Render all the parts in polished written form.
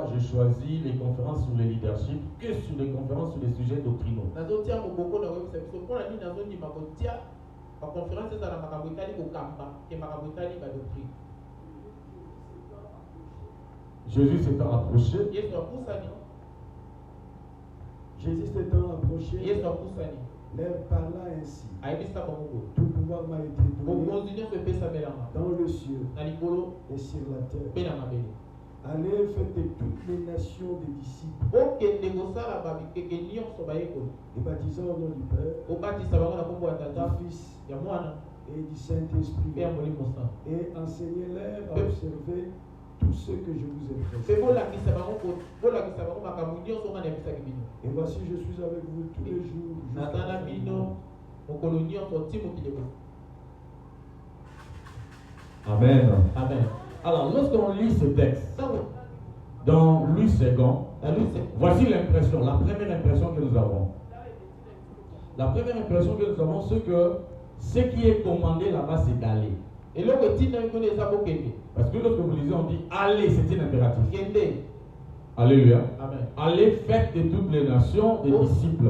pourquoi je choisis les conférences sur le leadership que sur les conférences sur les sujets doctrinaux. Jésus s'étant approché, Jésus s'étant approché, leur parla ainsi. Tout pouvoir m'a été donné dans le ciel et sur la terre. Allez, faites de toutes les nations des disciples, et baptisant au nom du Père, du Fils et du Saint-Esprit, et enseignez-leur à observer tout ce que je vous ai fait. Et voici, je suis avec vous tous les jours jusqu'à la fin du monde. Amen. Amen. Alors, lorsqu'on lit ce texte, dans Louis II, voici l'impression, la première impression que nous avons. La première impression que nous avons, c'est que ce qui est commandé là-bas, c'est d'aller. Parce que lorsque vous lisez, on dit allez, c'est un impératif. Alléluia. Amen. Allez, faites de toutes les nations des disciples.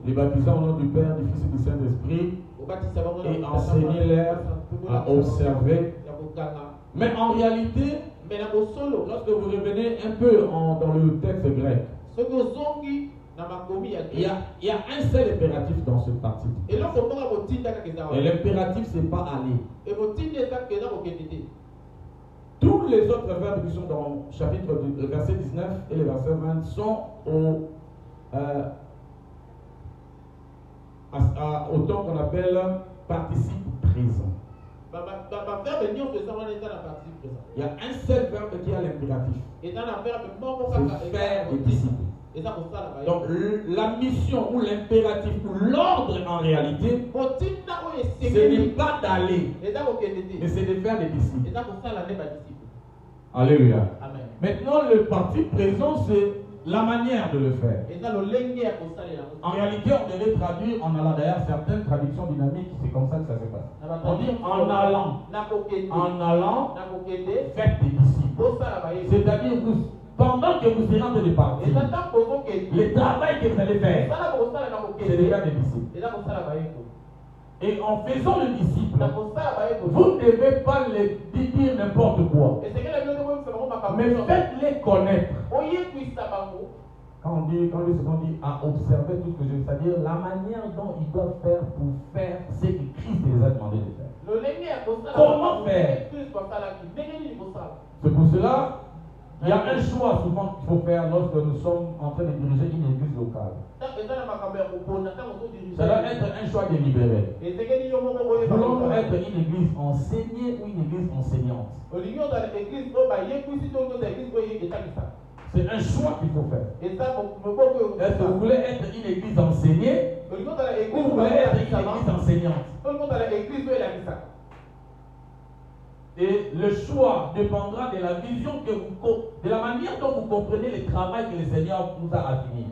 Les baptisant au nom du Père, du Fils et du Saint-Esprit, et enseignez-leur à observer. Mais en réalité, lorsque vous revenez un peu dans le texte grec, il y a un seul impératif dans ce partie. Et l'impératif, c'est pas aller. Tous les autres verbes qui sont dans le chapitre verset 19 et le verset 20 sont au temps qu'on appelle participe présent. Il y a un seul verbe qui a l'impératif. C'est faire des disciples. Donc la mission ou l'impératif ou l'ordre en réalité, ce n'est pas d'aller, mais c'est de faire des disciples. Alléluia. Amen. Maintenant, le parti présent, c'est la manière de le faire. En réalité, on devait traduire en allant. D'ailleurs, certaines traductions dynamiques, c'est comme ça que ça se passe. On dit en allant, faites des disciples. C'est-à-dire, pendant que vous serez en train de partir, le travail que vous allez faire, c'est de faire des disciples. Et en faisant le disciple, vous ne devez pas les dire n'importe quoi, mais faites-les connaître. Quand on dit à observer tout ce que je veux, c'est-à-dire la manière dont ils doivent faire pour faire ce que Christ les a demandé de faire. Comment faire? C'est pour cela il y a un choix souvent qu'il faut faire lorsque nous sommes en train de diriger une église locale. Ça doit être un choix délibéré. Voulons-nous être une église enseignée ou une église enseignante? C'est un choix qu'il faut faire. Est-ce que vous voulez être une église enseignée ou vous voulez être une église enseignante? Et le choix dépendra de la vision de la manière dont vous comprenez le travail que le Seigneur nous a assigné.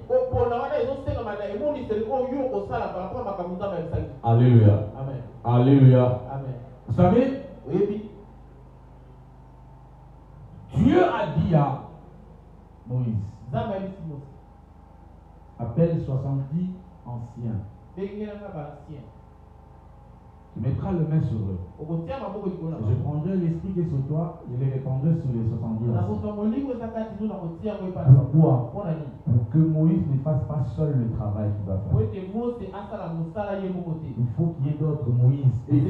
Alléluia. Amen. Alléluia. Amen. Vous savez, Dieu a dit à Moïse, appelle 70 anciens. Tu mettras le main sur eux. Je prendrai l'esprit qui est sur toi, je les répandrai sur les 70 anciens. Pourquoi? Pour que Moïse ne fasse pas seul le travail qu'il va faire. Il faut qu'il y ait d'autres Moïse. Ils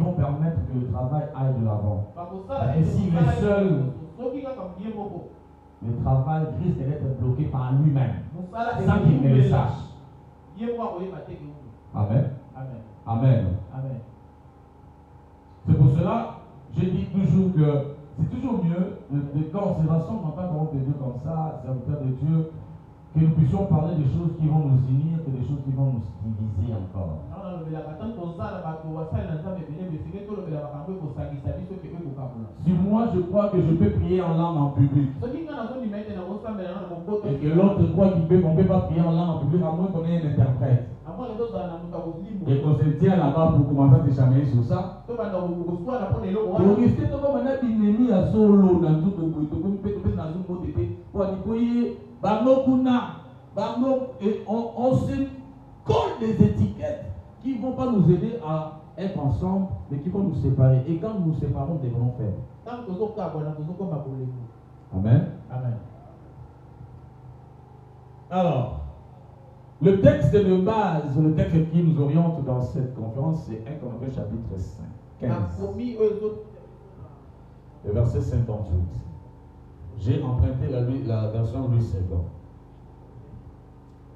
vont permettre que le travail aille de l'avant. Et s'il est seul, le travail risque d'être bloqué par lui-même, sans qu'il ne le sache. Amen. Amen. Amen. Amen. C'est pour cela, je dis toujours que c'est toujours mieux quand on se rassemble en tant qu'homme de Dieu comme ça, serviteur de Dieu, que nous puissions parler des choses qui vont nous unir que des choses qui vont nous diviser encore. Si moi je crois que je peux prier en langue en public, et que l'autre croit qu'on ne peut pas prier en langue en public, à moins qu'on ait un interprète, et qu'on se tient là-bas pour commencer à se chamailler sur ça, on risque de voir un ennemi à solo dans tout le monde, et on se colle des étiquettes qui ne vont pas nous aider à être ensemble, mais qui vont nous séparer. Et quand nous nous séparons, nous devons faire. Amen. Amen. Alors, le texte de base, le texte qui nous oriente dans cette conférence, c'est 1 Corinthiens chapitre 5, 15. Le verset 58. J'ai emprunté la version Louis II.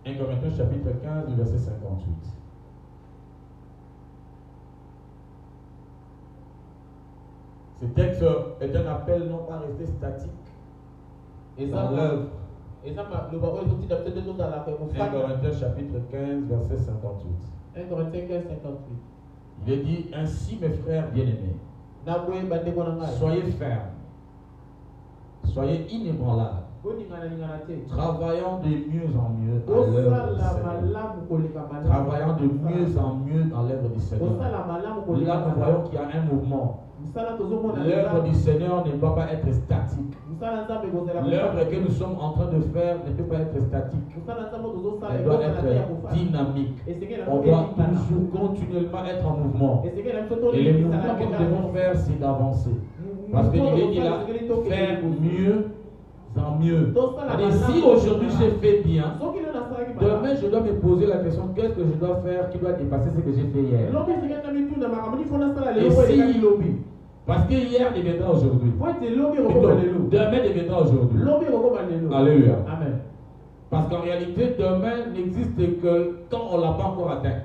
1 Corinthiens chapitre 15, le verset 58. Ce texte est un appel non pas à rester statique dans l'œuvre. 1 Corinthiens chapitre 15, verset 58. 1 Corinthiens 15, 58. Il est dit, ainsi mes frères bien-aimés, soyez fermes, soyez inébranlables, travaillant de mieux en mieux à l'œuvre du Seigneur. Travaillant de mieux en mieux dans l'œuvre du Seigneur. Là, nous voyons qu'il y a un mouvement. L'œuvre du Seigneur ne doit pas être statique. L'œuvre que nous sommes en train de faire ne peut pas être statique. Elle doit être dynamique. On doit toujours continuellement être en mouvement. Et le mouvement que nous devons faire, c'est d'avancer. Parce qu'il est dit là, faire mieux en mieux. Et si aujourd'hui j'ai fait bien, demain je dois me poser la question, qu'est-ce que je dois faire qui doit dépasser ce que j'ai fait hier? Et si, parce que hier deviendra aujourd'hui, demain deviendra aujourd'hui. Alléluia. Amen. Parce qu'en réalité, demain n'existe que quand on ne l'a pas encore atteint.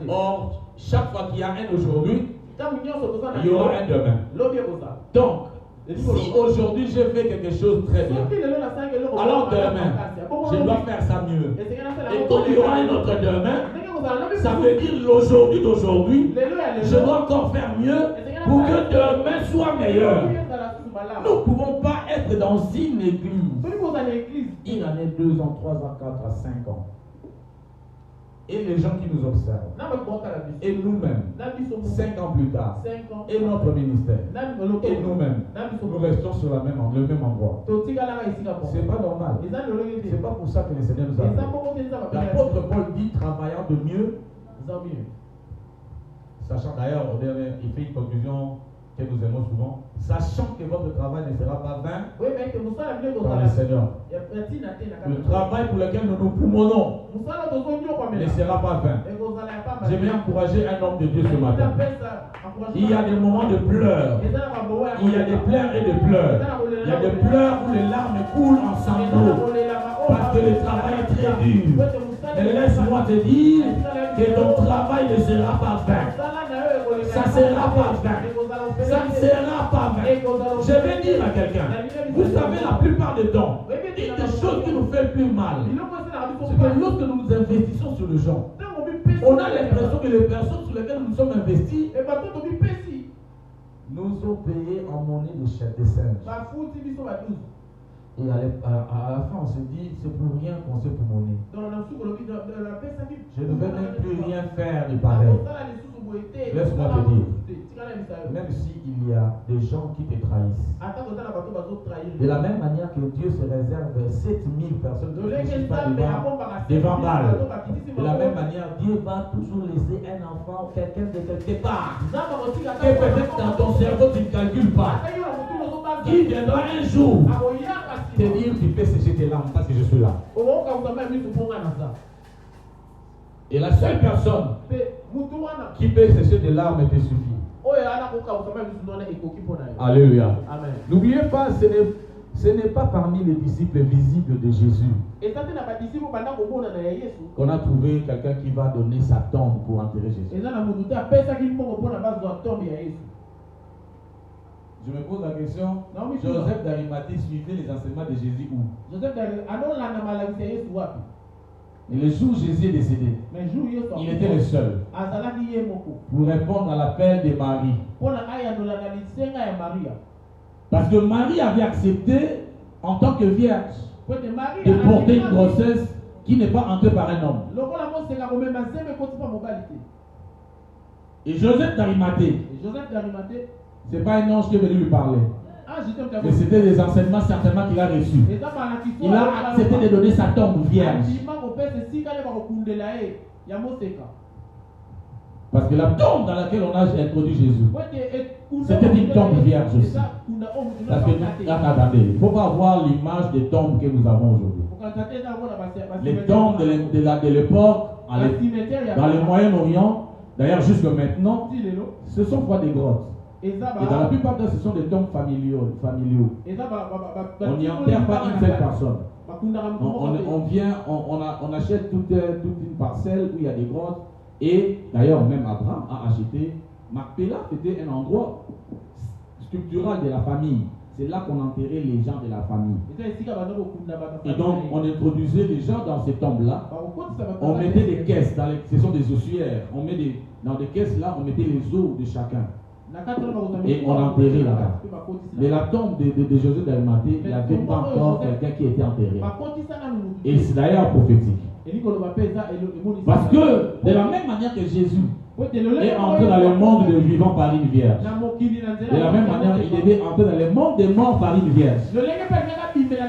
Or, chaque fois qu'il y a un aujourd'hui, il y aura un demain. Donc, si aujourd'hui j'ai fait quelque chose très bien, alors demain, je dois faire ça mieux. Et quand il y aura un autre demain, ça veut dire l'aujourd'hui d'aujourd'hui, je dois encore faire mieux pour que demain soit meilleur. Nous ne pouvons pas être dans une église. Une année, 2 ans, 3 ans, 4 ans, 5 ans. Et les gens qui nous observent. Et nous-mêmes, 5 ans plus tard. Et notre ministère. Et nous-mêmes, nous restons sur le même endroit. C'est pas normal. C'est pas pour ça que le Seigneur nous a fait. L'apôtre Paul dit travaillant de mieux en mieux. Sachant d'ailleurs, il fait une conclusion que nous aimons souvent, sachant que votre travail ne sera pas vain dans le Seigneur. Le travail pour lequel nous nous poumonons ne sera pas vain. Je vais encourager un homme de Dieu ce matin. Il y a des moments de pleurs. Il y a des pleurs et des pleurs. Il y a des pleurs où les larmes coulent en sanglots parce que le travail est très dur. Mais laisse-moi te dire que ton travail ne sera pas vain. Ça ne sera pas vain. Ça ne sera pas vain. Je vais dire à quelqu'un, vous savez, la plupart du temps, une des choses qui nous fait le plus mal, c'est que lorsque nous nous investissons sur les gens, on a l'impression que les personnes sur lesquelles nous sommes investis nous ont payé en monnaie de chair de singe. Et à la fin, on se dit, c'est pour rien qu'on s'est pour monnaie. Je ne vais même plus rien faire de pareil. Laisse-moi te dire, même s'il y a des gens qui te trahissent, de la même manière que Dieu se réserve 7000 personnes qui ne sont pas devant Baal, de la même manière, Dieu va toujours laisser un enfant, quelqu'un de quelque part, que peut-être dans ton cerveau tu ne calcules pas, qui viendra un jour te dire tu peux sécher tes larmes parce que je suis là. Et la seule personne qui peut sécher des larmes te suffit. Alléluia. N'oubliez pas, ce n'est pas parmi les disciples visibles de Jésus qu'on a trouvé quelqu'un qui va donner sa tombe pour enterrer Jésus. Je me pose la question, Joseph d'Arimathée suivait les enseignements de Jésus où? Et le jour où Jésus est décédé, il était le seul pour répondre à l'appel de Marie. Parce que Marie avait accepté en tant que vierge de porter une grossesse qui n'est pas entrée par un homme. Et Joseph d'Arimathée, ce n'est pas un ange qui est venu lui parler. Mais c'était des enseignements certainement qu'il a reçus. Il a accepté de donner sa tombe vierge. Parce que la tombe dans laquelle on a introduit Jésus, c'était une tombe vierge aussi. Parce que, attendez, il ne faut pas avoir l'image des tombes que nous avons aujourd'hui. Les tombes de l'époque, dans le Moyen-Orient, d'ailleurs jusque maintenant, ce sont pas des grottes. Et dans la plupart d'eux, ce sont des tombes familiaux. On n'y enterre pas une seule personne. On achète toute une parcelle où il y a des grottes. Et d'ailleurs, même Abraham a acheté. Macpéla, c'était un endroit structural de la famille. C'est là qu'on enterrait les gens de la famille. Et donc, on introduisait les gens dans ces tombes-là. On mettait des caisses, ce sont des ossuaires. Dans des caisses là, on mettait les os de chacun. Et on enterrait là-bas. Mais la tombe de Joseph d'Arimathée, il n'y avait pas encore quelqu'un qui était enterré. Et c'est d'ailleurs prophétique. Parce que de la même manière que Jésus est entré dans le monde des vivants par une vierge, de la même manière il devait entrer dans le monde des morts par une vierge.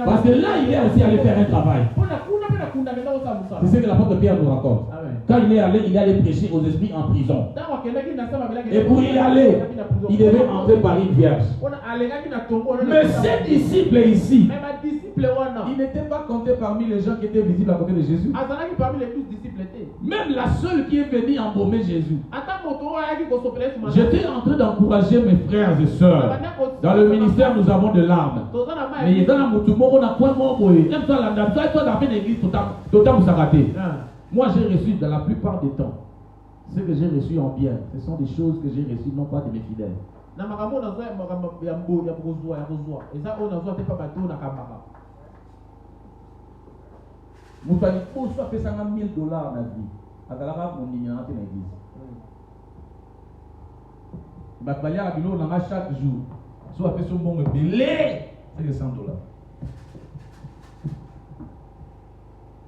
Parce que là il est aussi allé faire un travail. C'est ce que l'apôtre Pierre nous raconte. Quand il est allé prêcher aux esprits en prison. Et pour y aller, il devait entrer par une vierge. Mais ces disciples ici, ils n'étaient pas comptés parmi les gens qui étaient visibles à côté de Jésus. Même la seule qui est venue embaumer Jésus. J'étais en train d'encourager mes frères et sœurs. Dans le ministère, nous avons de larmes. Mais dans la moutoumou, on a quoi moi, j'ai reçu dans la plupart des temps ce que j'ai reçu en bien. Ce sont des choses que j'ai reçues non pas de mes fidèles. Moutali pour soit fait $100,000 na vie. Akalaka mon numéro dans l'église. Bakbalia abilo na chaque jour. Soit fait son bon belé, c'est $100.